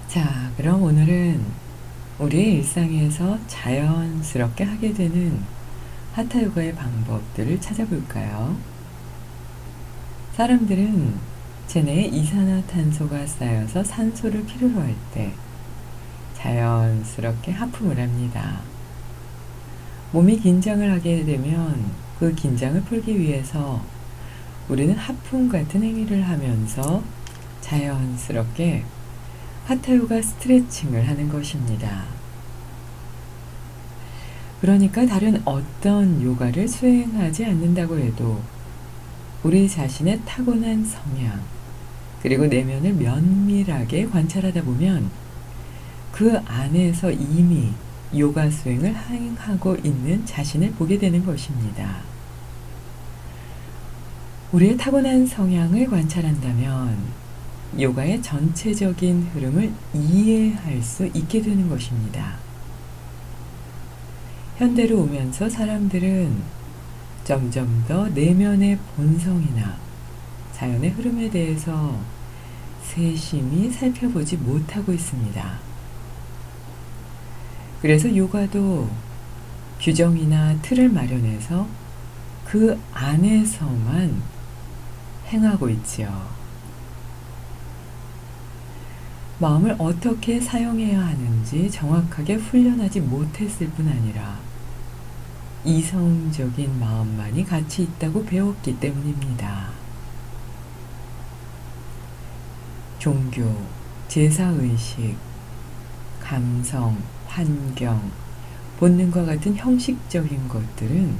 자, 그럼 오늘은 우리의 일상에서 자연스럽게 하게 되는 하타 요가의 방법들을 찾아볼까요? 사람들은 체내에 이산화탄소가 쌓여서 산소를 필요로 할 때 자연스럽게 하품을 합니다. 몸이 긴장을 하게 되면 그 긴장을 풀기 위해서 우리는 하품 같은 행위를 하면서 자연스럽게 하타 요가 스트레칭을 하는 것입니다. 그러니까 다른 어떤 요가를 수행하지 않는다고 해도 우리 자신의 타고난 성향, 그리고 내면을 면밀하게 관찰하다 보면 그 안에서 이미 요가 수행을 행하고 있는 자신을 보게 되는 것입니다. 우리의 타고난 성향을 관찰한다면 요가의 전체적인 흐름을 이해할 수 있게 되는 것입니다. 현대로 오면서 사람들은 점점 더 내면의 본성이나 자연의 흐름에 대해서 세심히 살펴보지 못하고 있습니다. 그래서 요가도 규정이나 틀을 마련해서 그 안에서만 행하고 있지요. 마음을 어떻게 사용해야 하는지 정확하게 훈련하지 못했을 뿐 아니라 이성적인 마음만이 가치 있다고 배웠기 때문입니다. 종교, 제사의식, 감성, 환경, 본능과 같은 형식적인 것들은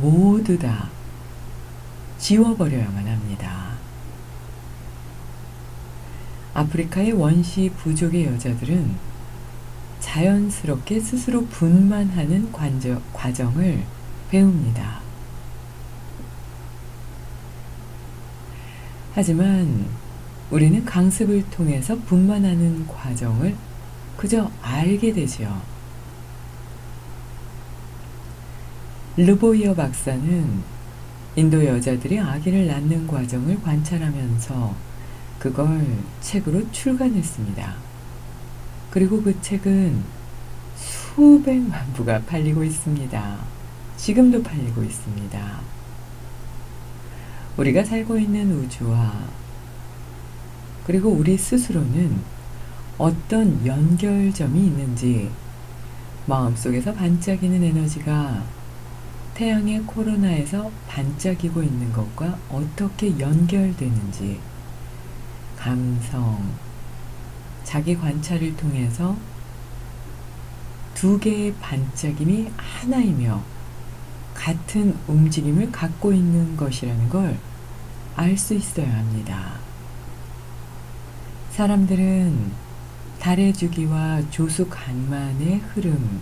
모두 다 지워버려야만 합니다. 아프리카의 원시 부족의 여자들은 자연스럽게 스스로 분만하는 과정을 배웁니다. 하지만 우리는 강습을 통해서 분만하는 과정을 그저 알게 되지요. 르보이어 박사는 인도 여자들이 아기를 낳는 과정을 관찰하면서 그걸 책으로 출간했습니다. 그리고 그 책은 수백만 부가 팔리고 있습니다. 지금도 팔리고 있습니다. 우리가 살고 있는 우주와 그리고 우리 스스로는 어떤 연결점이 있는지, 마음속에서 반짝이는 에너지가 태양의 코로나에서 반짝이고 있는 것과 어떻게 연결되는지, 감성, 자기 관찰을 통해서 두 개의 반짝임이 하나이며 같은 움직임을 갖고 있는 것이라는 걸 알 수 있어야 합니다. 사람들은 달의 주기와 조수 간만의 흐름,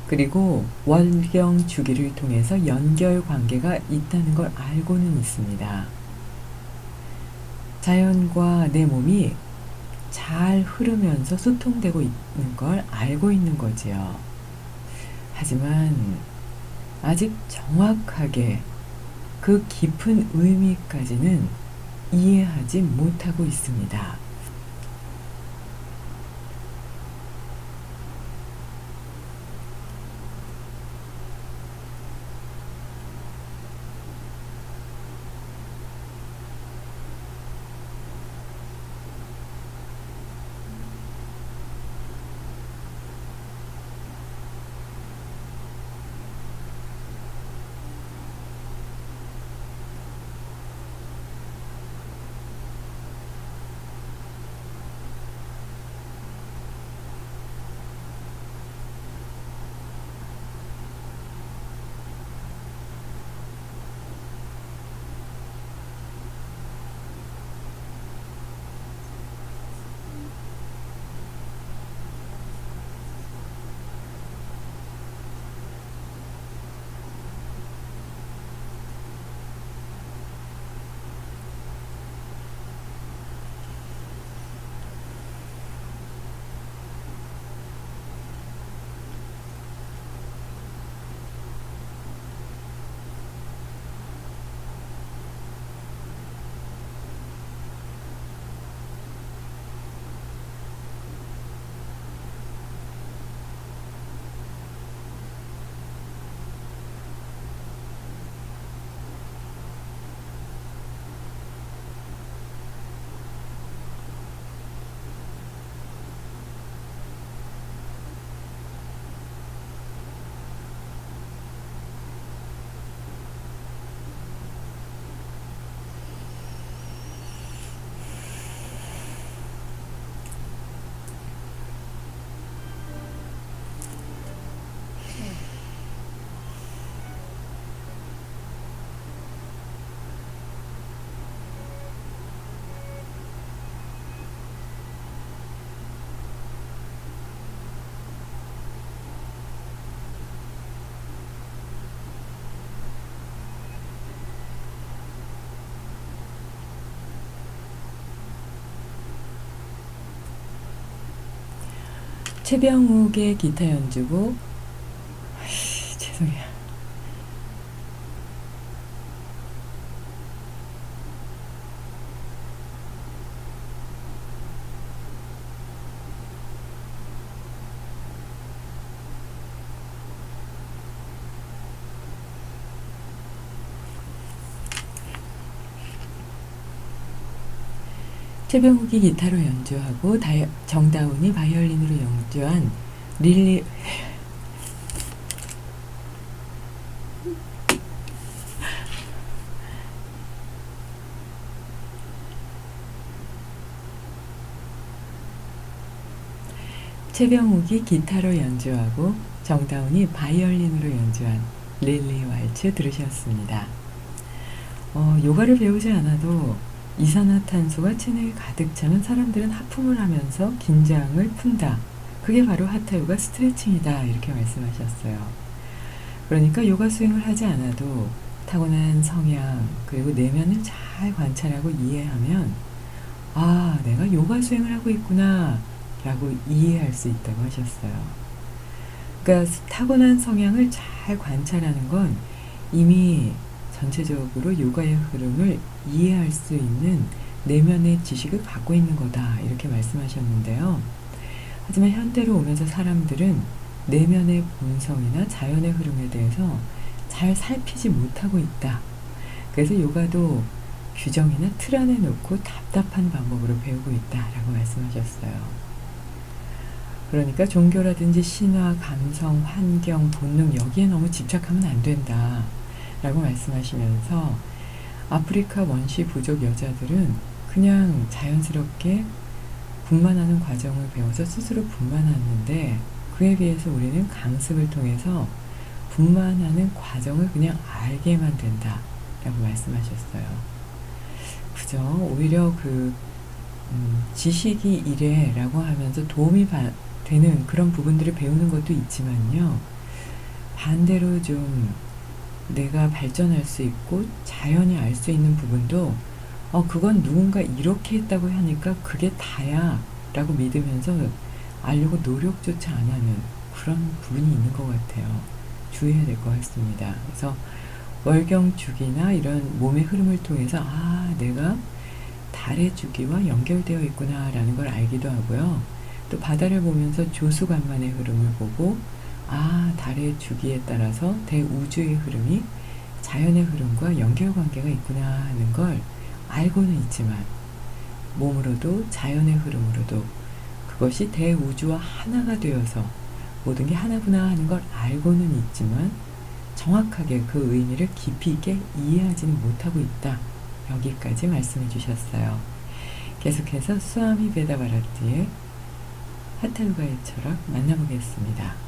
그리고 월경 주기를 통해서 연결 관계가 있다는 걸 알고는 있습니다. 자연과 내 몸이 잘 흐르면서 소통되고 있는 걸 알고 있는 거지요. 하지만 아직 정확하게 그 깊은 의미까지는 이해하지 못하고 있습니다. 최병욱의 기타 연주곡, 죄송해요. 최병욱이 기타로 연주하고 정다운이 바이올린으로 연주한 릴리 최병욱이 기타로 연주하고 정다운이 바이올린으로 연주한 릴리 왈츠 들으셨습니다. 요가를 배우지 않아도 이산화탄소가 체내에 가득 차면 사람들은 하품을 하면서 긴장을 푼다. 그게 바로 하타요가 스트레칭이다. 이렇게 말씀하셨어요. 그러니까 요가 수행을 하지 않아도 타고난 성향 그리고 내면을 잘 관찰하고 이해하면 아, 내가 요가 수행을 하고 있구나 라고 이해할 수 있다고 하셨어요. 그러니까 타고난 성향을 잘 관찰하는 건 이미 전체적으로 요가의 흐름을 이해할 수 있는 내면의 지식을 갖고 있는 거다 이렇게 말씀하셨는데요. 하지만 현대로 오면서 사람들은 내면의 본성이나 자연의 흐름에 대해서 잘 살피지 못하고 있다. 그래서 요가도 규정이나 틀 안에 놓고 답답한 방법으로 배우고 있다라고 말씀하셨어요. 그러니까 종교라든지 신화, 감성, 환경, 본능 여기에 너무 집착하면 안 된다 라고 말씀하시면서 아프리카 원시 부족 여자들은 그냥 자연스럽게 분만하는 과정을 배워서 스스로 분만하는데 그에 비해서 우리는 강습을 통해서 분만하는 과정을 그냥 알게만 된다 라고 말씀하셨어요. 그죠? 오히려 지식이 이래 라고 하면서 도움이 되는 그런 부분들을 배우는 것도 있지만요. 반대로 좀 내가 발전할 수 있고 자연히 알 수 있는 부분도 그건 누군가 이렇게 했다고 하니까 그게 다야 라고 믿으면서 알려고 노력조차 안 하는 그런 부분이 있는 것 같아요. 주의해야 될 것 같습니다. 그래서 월경 주기나 이런 몸의 흐름을 통해서 내가 달의 주기와 연결되어 있구나 라는 걸 알기도 하고요. 또 바다를 보면서 조수간만의 흐름을 보고 달의 주기에 따라서 대우주의 흐름이 자연의 흐름과 연결관계가 있구나 하는 걸 알고는 있지만 몸으로도 자연의 흐름으로도 그것이 대우주와 하나가 되어서 모든 게 하나구나 하는 걸 알고는 있지만 정확하게 그 의미를 깊이 있게 이해하지는 못하고 있다. 여기까지 말씀해 주셨어요. 계속해서 스와미 베다바라티의 하타 요가의 철학 만나보겠습니다.